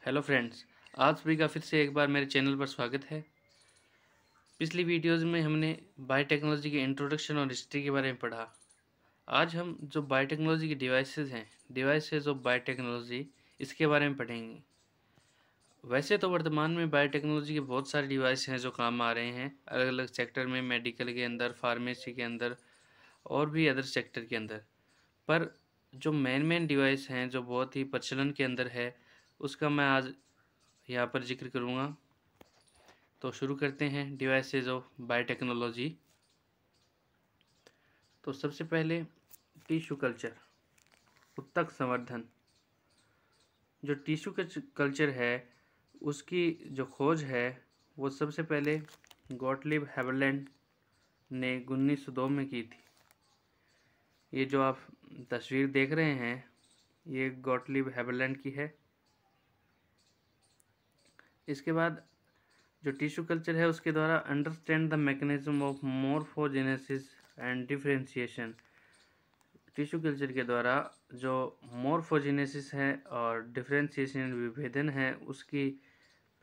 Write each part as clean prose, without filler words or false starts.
Hello friends, आप सभी का फिर से एक बार मेरे चैनल पर स्वागत है। पिछली वीडियोज़ में हमने बायोटेक्नोलॉजी के इंट्रोडक्शन और हिस्ट्री के बारे में पढ़ा। आज हम जो बायोटेक्नोलॉजी के डिवाइसेस ऑफ बायोटेक्नोलॉजी, इसके बारे में पढ़ेंगे। वैसे तो वर्तमान में बायोटेक्नोलॉजी के बहुत सारे डिवाइस हैं जो काम आ रहे हैं अलग अलग सेक्टर में, मेडिकल के अंदर, फार्मेसी के अंदर और भी अदर सेक्टर के अंदर। पर जो मेन डिवाइस हैं जो बहुत ही प्रचलन के अंदर है, उसका मैं आज यहाँ पर जिक्र करूँगा। तो शुरू करते हैं डिवाइसेज ऑफ बायोटेक्नोलॉजी। तो सबसे पहले टिश्यू कल्चर, उत्तक संवर्धन। जो टिश्यू कल्चर है उसकी जो खोज है वो सबसे पहले गॉटलिब हेबरलैंड ने 1902 में की थी। ये जो आप तस्वीर देख रहे हैं ये गॉटलिब हेबरलैंड की है। इसके बाद जो टिश्यू कल्चर है उसके द्वारा understand the mechanism of morphogenesis and differentiation. Tissue culture के द्वारा जो मॉर्फोजेनेसिस है और डिफरेंशिएशन विभेदन है उसकी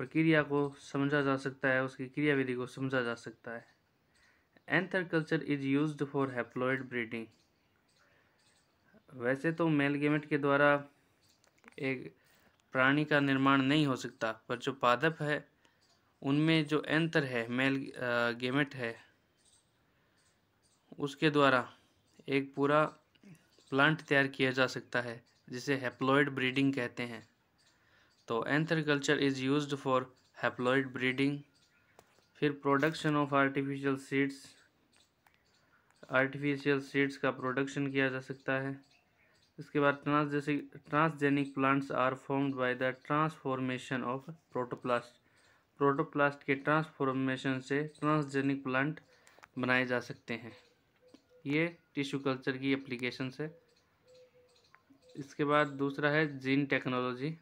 प्रक्रिया को समझा जा सकता है, उसकी क्रियाविधि को समझा जा सकता है। Anther culture is used for haploid breeding. वैसे तो मेल गेमेट के द्वारा एक प्राणी का निर्माण नहीं हो सकता, पर जो पादप है उनमें जो एंथर है, मेल गेमेट है, उसके द्वारा एक पूरा प्लांट तैयार किया जा सकता है जिसे हैप्लॉइड ब्रीडिंग कहते हैं। तो anther culture is used for haploid breeding. फिर प्रोडक्शन ऑफ आर्टिफिशियल सीड्स का प्रोडक्शन किया जा सकता है। इसके बाद transgenic plants are formed by the transformation of protoplast. Protoplast के ट्रांसफॉर्मेशन से ट्रांसजेनिक प्लांट बनाए जा सकते हैं। ये टिश्यू कल्चर की एप्लीकेशंस है। इसके बाद दूसरा है gene technology.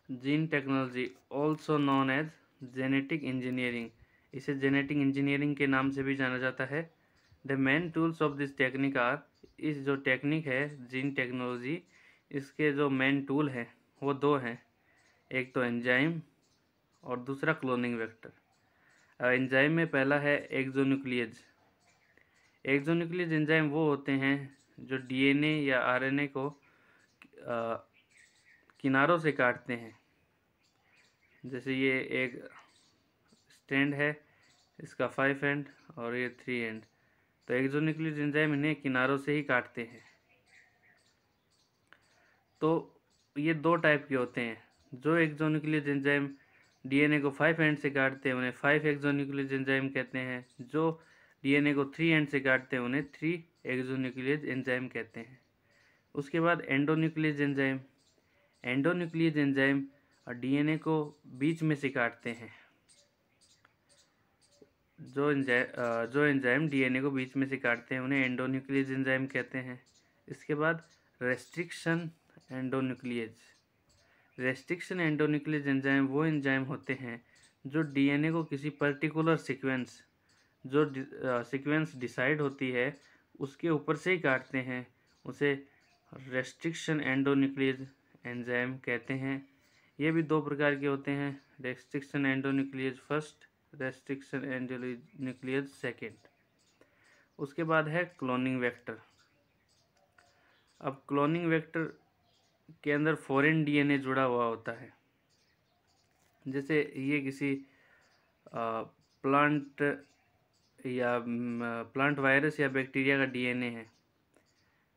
Gene technology also known as genetic engineering, इसे जेनेटिक इंजीनियरिंग के नाम से भी जाना जाता है। The main tools of this technique are, इस जो टेक्निक है जीन टेक्नोलॉजी, इसके जो मेन टूल हैं वो दो हैं, एक तो एंजाइम और दूसरा क्लोनिंग वेक्टर। एंजाइम में पहला है एक्सोन्यूक्लियज। एक्सोन्यूक्लियज एंजाइम वो होते हैं जो डीएनए या आरएनए को किनारों से काटते हैं। जैसे ये एक स्टैंड है, इसका 5 एंड और ये 3 एंड, तो एक्सोन्यूक्लियस एंजाइम इन्हें किनारों से ही काटते हैं। तो ये दो टाइप के होते हैं। जो एक्सोन्यूक्लियस एंजाइम डीएनए को 5 एंड से काटते हैं उन्हें 5 एक्सोन्यूक्लियस एंजाइम कहते हैं। जो डीएनए को 3 एंड से काटते हैं उन्हें 3 एक्सोन्यूक्लियस एंजाइम कहते हैं। उसके बाद endonuclease enzyme. Endonuclease enzyme DNA को बीच में से काटते हैं। जो एंजाइम डीएनए को बीच में से काटते हैं उन्हें एंडोन्यूक्लियस एंजाइम कहते हैं। इसके बाद restriction endonuclease. Restriction endonuclease enzyme वो एंजाइम होते हैं जो डीएनए को किसी पर्टिकुलर सीक्वेंस, जो सीक्वेंस डिसाइड होती है उसके ऊपर से ही काटते हैं, उसे रेस्ट्रिक्शन एंडोन्यूक्लियस एंजाइम कहते हैं। ये भी दो प्रकार के होते हैं, restriction endonuclease first, restriction endonuclease second. उसके बाद है क्लोनिंग वेक्टर। अब क्लोनिंग वेक्टर के अंदर फॉरेन डीएनए जुड़ा हुआ होता है। जैसे ये किसी प्लांट या प्लांट वायरस या बैक्टीरिया का डीएनए है।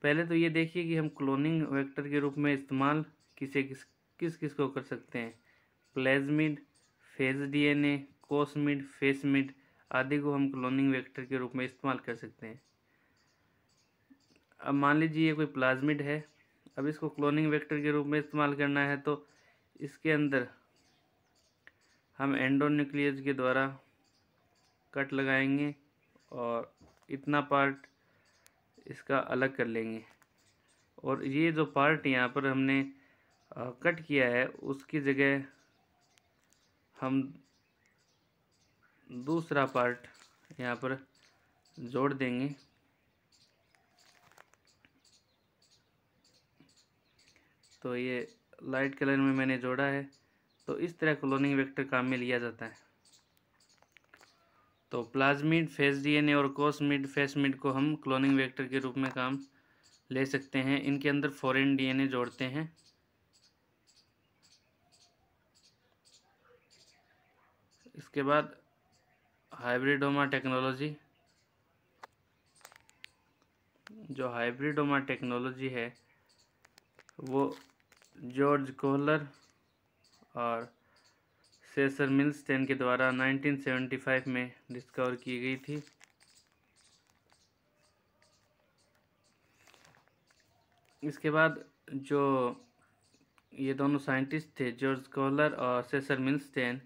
पहले तो ये देखिए कि हम क्लोनिंग वेक्टर के रूप में इस्तेमाल किस किस को कर सकते हैं। प्लेज्मिड, फेज डीएनए, कोस्मिड, फेसमिड आदि को हम क्लोनिंग वेक्टर के रूप में इस्तेमाल कर सकते हैं। अब मान लीजिए ये कोई प्लाज्मिड है, अब इसको क्लोनिंग वेक्टर के रूप में इस्तेमाल करना है तो इसके अंदर हम एंडोन्यूक्लियस के द्वारा कट लगाएंगे और इतना पार्ट इसका अलग कर लेंगे, और ये जो पार्ट यहाँ पर हमने कट किया है उसकी जगह हम दूसरा पार्ट यहाँ पर जोड़ देंगे। तो ये लाइट कलर में मैंने जोड़ा है। तो इस तरह क्लोनिंग वेक्टर काम में लिया जाता है। तो प्लाज्मिड, फेस डीएनए और कोसमिड, फेसमिड को हम क्लोनिंग वेक्टर के रूप में काम ले सकते हैं। इनके अंदर फॉरेन डीएनए जोड़ते हैं। इसके बाद हाइब्रिडोमा टेक्नोलॉजी। जो हाइब्रिडोमा टेक्नोलॉजी है वो जॉर्ज कोहलर और सेसर मिल्स्टेन के द्वारा 1975 में डिस्कवर की गई थी। इसके बाद जो ये दोनों साइंटिस्ट थे, जॉर्ज कोहलर और सेसर मिल्स्टेन,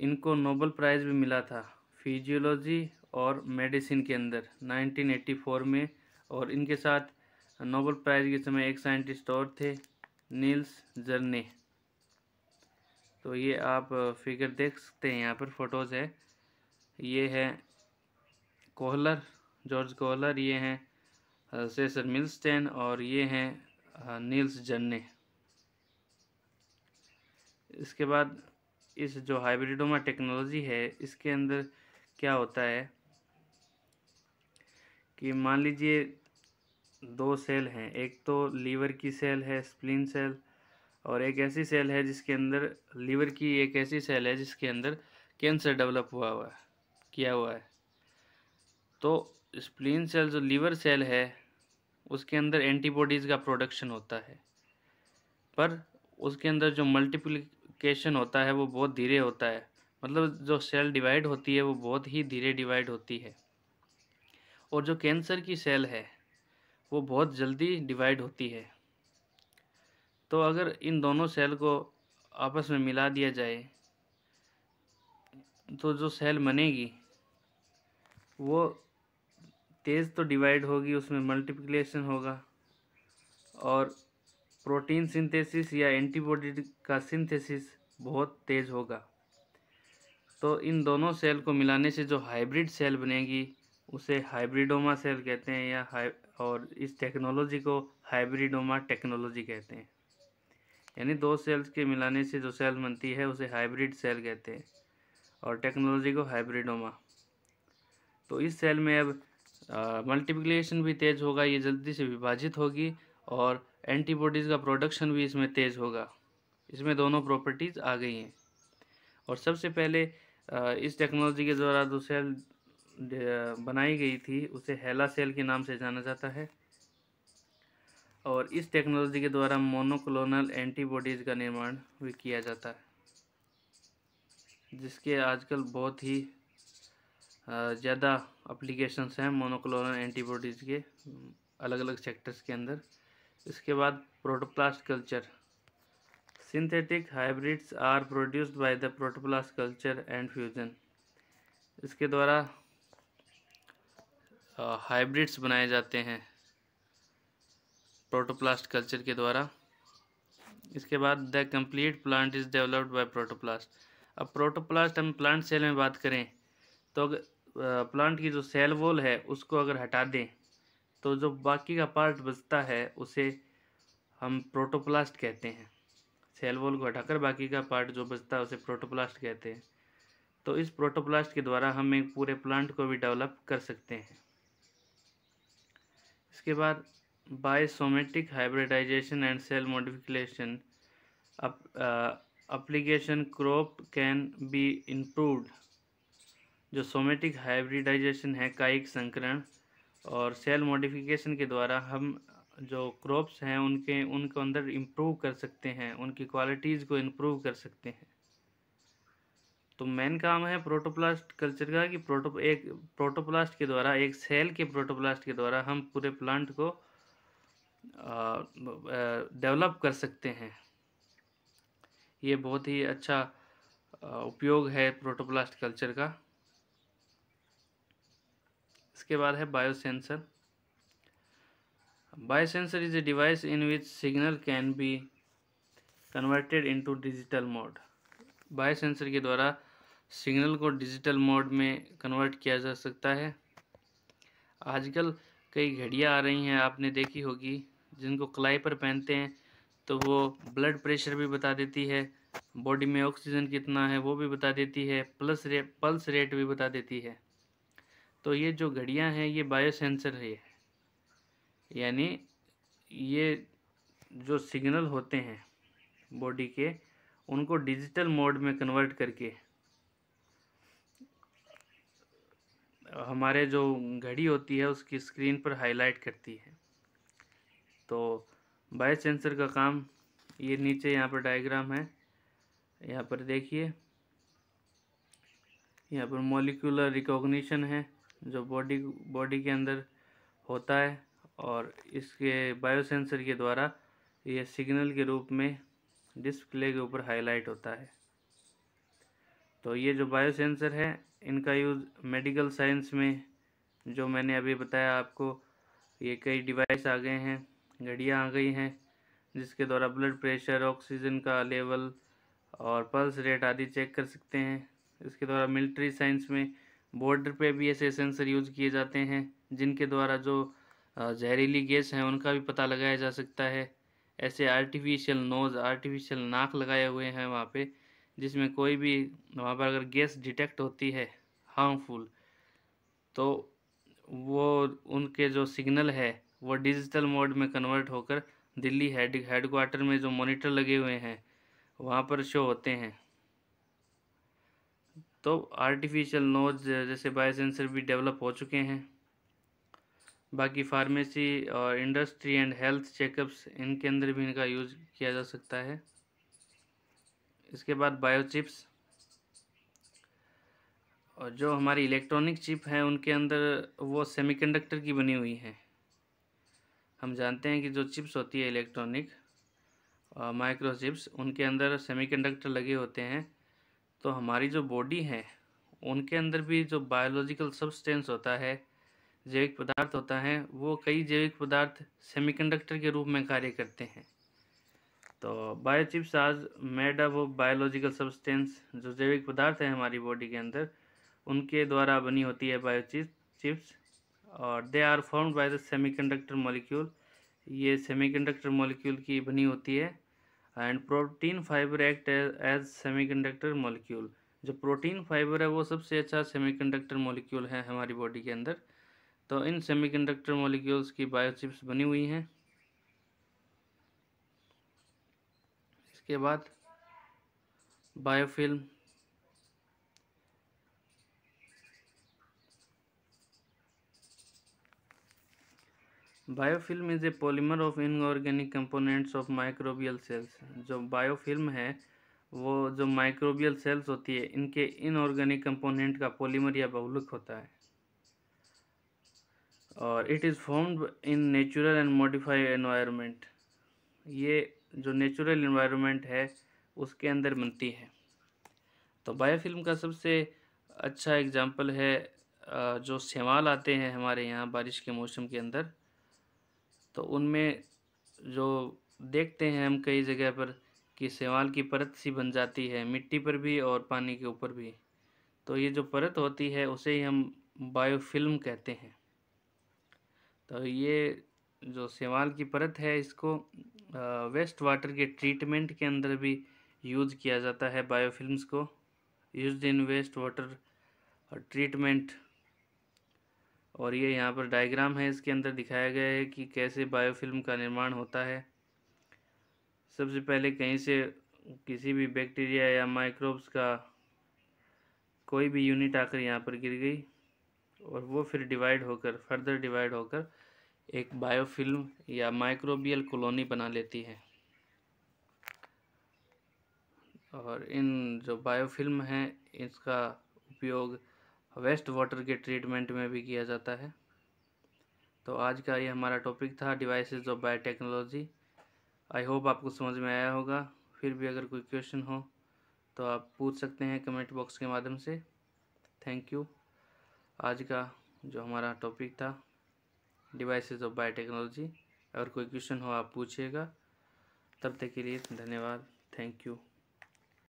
इनको नोबेल प्राइज़ भी मिला था फिजियोलॉजी और मेडिसिन के अंदर 1984 में। और इनके साथ नोबेल प्राइज़ के समय एक साइंटिस्ट और थे, नील्स जर्ने। तो ये आप फिगर देख सकते हैं, यहाँ पर फोटोज़ है। ये है कोहलर, जॉर्ज कोहलर, ये हैं सेसर मिल्स्टेन और ये हैं नील्स जर्ने। इसके बाद इस जो हाइब्रिडोमा टेक्नोलॉजी है इसके अंदर क्या होता है कि मान लीजिए दो सेल हैं, एक तो लीवर की सेल है, स्प्लीन सेल, और एक ऐसी सेल है जिसके अंदर, लीवर की एक ऐसी सेल है जिसके अंदर कैंसर डेवलप किया हुआ है। तो स्प्लीन सेल जो लीवर सेल है उसके अंदर एंटीबॉडीज़ का प्रोडक्शन होता है, पर उसके अंदर जो मल्टीप्लिकेशन होता है वो बहुत धीरे होता है। मतलब जो सेल डिवाइड होती है वो बहुत ही धीरे डिवाइड होती है। और जो कैंसर की सेल है वो बहुत जल्दी डिवाइड होती है। तो अगर इन दोनों सेल को आपस में मिला दिया जाए तो जो सेल बनेगी वो तेज़ तो डिवाइड होगी, उसमें मल्टीप्लिकेशन होगा और प्रोटीन सिंथेसिस या एंटीबॉडी का सिंथेसिस बहुत तेज़ होगा। तो इन दोनों सेल को मिलाने से जो हाइब्रिड सेल बनेगी उसे हाइब्रिडोमा सेल कहते हैं, और इस टेक्नोलॉजी को हाइब्रिडोमा टेक्नोलॉजी कहते हैं। यानी दो सेल्स के मिलाने से जो सेल बनती है उसे हाइब्रिड सेल कहते हैं और टेक्नोलॉजी को हाइब्रिडोमा। तो इस सेल में अब मल्टीप्लिकेशन भी तेज़ होगा, ये जल्दी से विभाजित होगी और एंटीबॉडीज़ का प्रोडक्शन भी इसमें तेज़ होगा। इसमें दोनों प्रॉपर्टीज़ आ गई हैं। और सबसे पहले इस टेक्नोलॉजी के द्वारा जो सेल बनाई गई थी उसे हेला सेल के नाम से जाना जाता है। और इस टेक्नोलॉजी के द्वारा मोनोक्लोनल एंटीबॉडीज़ का निर्माण भी किया जाता है, जिसके आजकल बहुत ही ज़्यादा एप्लीकेशंस हैं मोनोक्लोनल एंटीबॉडीज़ के अलग अलग सेक्टर्स के अंदर। इसके बाद protoplast culture. Synthetic hybrids are produced by the protoplast culture and fusion. इसके द्वारा हाइब्रिड्स बनाए जाते हैं प्रोटोप्लास्ट कल्चर के द्वारा। इसके बाद the complete plant is developed by protoplast. अब प्रोटोप्लास्ट, हम प्लांट सेल में बात करें तो अगर प्लांट की जो सेल वॉल है उसको अगर हटा दें तो जो बाकी का पार्ट बचता है उसे हम प्रोटोप्लास्ट कहते हैं। सेल वॉल को हटाकर बाकी का पार्ट जो बचता है उसे प्रोटोप्लास्ट कहते हैं। तो इस प्रोटोप्लास्ट के द्वारा हम एक पूरे प्लांट को भी डेवलप कर सकते हैं। इसके बाद biosomatic hybridization and cell modification application crop can be improved. जो सोमेटिक हाइब्रिडाइजेशन है, कायिक संकरण और सेल मॉडिफिकेशन के द्वारा हम जो क्रॉप्स हैं उनको अंदर इम्प्रूव कर सकते हैं, उनकी क्वालिटीज़ को इम्प्रूव कर सकते हैं। तो मेन काम है प्रोटोप्लास्ट कल्चर का कि प्रोटोप्लास्ट के द्वारा, एक सेल के प्रोटोप्लास्ट के द्वारा हम पूरे प्लांट को डेवलप कर सकते हैं। ये बहुत ही अच्छा उपयोग है प्रोटोप्लास्ट कल्चर का। इसके बाद है biosensor. Biosensor is a device in which signal can be converted into digital mode. Biosensor के द्वारा सिग्नल को डिजिटल मोड में कन्वर्ट किया जा सकता है। आजकल कई घड़ियाँ आ रही हैं, आपने देखी होगी, जिनको कलाई पर पहनते हैं तो वो ब्लड प्रेशर भी बता देती है, बॉडी में ऑक्सीजन कितना है वो भी बता देती है, पल्स रेट भी बता देती है। तो ये जो घड़ियां हैं ये बायोसेंसर है, यानी ये जो सिग्नल होते हैं बॉडी के उनको डिजिटल मोड में कन्वर्ट करके हमारे जो घड़ी होती है उसकी स्क्रीन पर हाईलाइट करती है। तो बायोसेंसर का काम ये नीचे यहाँ पर डायग्राम है, यहाँ पर देखिए, यहाँ पर मॉलिक्यूलर रिकॉग्निशन है जो बॉडी के अंदर होता है, और इसके बायोसेंसर के द्वारा ये सिग्नल के रूप में डिस्प्ले के ऊपर हाईलाइट होता है। तो ये जो बायोसेंसर है इनका यूज़ मेडिकल साइंस में, जो मैंने अभी बताया आपको, ये कई डिवाइस आ गए हैं, घड़ियाँ आ गई हैं जिसके द्वारा ब्लड प्रेशर, ऑक्सीजन का लेवल और पल्स रेट आदि चेक कर सकते हैं। इसके द्वारा मिलिट्री साइंस में बॉर्डर पे भी ऐसे सेंसर यूज़ किए जाते हैं जिनके द्वारा जो जहरीली गैस हैं उनका भी पता लगाया जा सकता है। ऐसे आर्टिफिशियल नोज़, आर्टिफिशियल नाक लगाए हुए हैं वहाँ पे, जिसमें कोई भी वहाँ पर अगर गैस डिटेक्ट होती है हार्मफुल, तो वो उनके जो सिग्नल है वो डिजिटल मोड में कन्वर्ट होकर दिल्ली हेडक्वार्टर में जो मॉनिटर लगे हुए हैं वहाँ पर शो होते हैं। तो आर्टिफिशियल नोज जैसे बायोसेंसर भी डेवलप हो चुके हैं। बाकी फार्मेसी और इंडस्ट्री एंड हेल्थ चेकअप्स, इनके अंदर भी इनका यूज़ किया जा सकता है। इसके बाद बायोचिप्स, और जो हमारी इलेक्ट्रॉनिक चिप हैं उनके अंदर वो सेमीकंडक्टर की बनी हुई हैं। हम जानते हैं कि जो चिप्स होती है इलेक्ट्रॉनिक माइक्रोचिप्स, उनके अंदर सेमीकंडक्टर लगे होते हैं। तो हमारी जो बॉडी है उनके अंदर भी जो बायोलॉजिकल सब्सटेंस होता है, जैविक पदार्थ होता है, वो कई जैविक पदार्थ सेमीकंडक्टर के रूप में कार्य करते हैं। तो बायोचिप्स आज made up of biological substance, जो जैविक पदार्थ है हमारी बॉडी के अंदर उनके द्वारा बनी होती है बायोचिप्स, और they are formed by the semiconductor molecule. ये सेमीकंडक्टर मॉलिक्यूल की बनी होती है। And protein fibre act as semiconductor molecule. जो प्रोटीन फाइबर है वो सबसे अच्छा सेमीकंडक्टर मॉलिक्यूल है हमारी बॉडी के अंदर। तो इन सेमीकंडक्टर मॉलिक्यूल्स की बायोचिप्स बनी हुई हैं। इसके बाद biofilm, biofilm is a polymer of inorganic components of microbial cells. जो बायोफिल्म है वो जो माइक्रोबियल सेल्स होती है इनके इनऑर्गेनिक कंपोनेंट का पॉलीमर या बहुलक होता है, और it is formed in natural and modified environment. ये जो नेचुरल एनवायरनमेंट है उसके अंदर बनती है। तो बायोफिल्म का सबसे अच्छा एग्जांपल है जो शैवाल आते हैं हमारे यहाँ बारिश के मौसम के अंदर, तो उनमें जो देखते हैं हम कई जगह पर कि शैवाल की परत सी बन जाती है मिट्टी पर भी और पानी के ऊपर भी। तो ये जो परत होती है उसे ही हम बायोफिल्म कहते हैं। तो ये जो शैवाल की परत है इसको वेस्ट वाटर के ट्रीटमेंट के अंदर भी यूज़ किया जाता है। बायोफिल्म्स को used in waste water treatment. और ये यहाँ पर डायग्राम है, इसके अंदर दिखाया गया है कि कैसे बायोफिल्म का निर्माण होता है। सबसे पहले कहीं से किसी भी बैक्टीरिया या माइक्रोब्स का कोई भी यूनिट आकर यहाँ पर गिर गई, और वो फिर फर्दर डिवाइड होकर एक बायोफिल्म या माइक्रोबियल कॉलोनी बना लेती है। और इन जो बायोफिल्म हैं इसका उपयोग वेस्ट वाटर के ट्रीटमेंट में भी किया जाता है। तो आज का ये हमारा टॉपिक था, devices of biotechnology. I hope आपको समझ में आया होगा। फिर भी अगर कोई क्वेश्चन हो तो आप पूछ सकते हैं कमेंट बॉक्स के माध्यम से। Thank you. आज का जो हमारा टॉपिक था डिवाइसेस ऑफ बायोटेक्नोलॉजी, अगर कोई क्वेश्चन हो आप पूछिएगा। तब तक के लिए धन्यवाद। Thank you.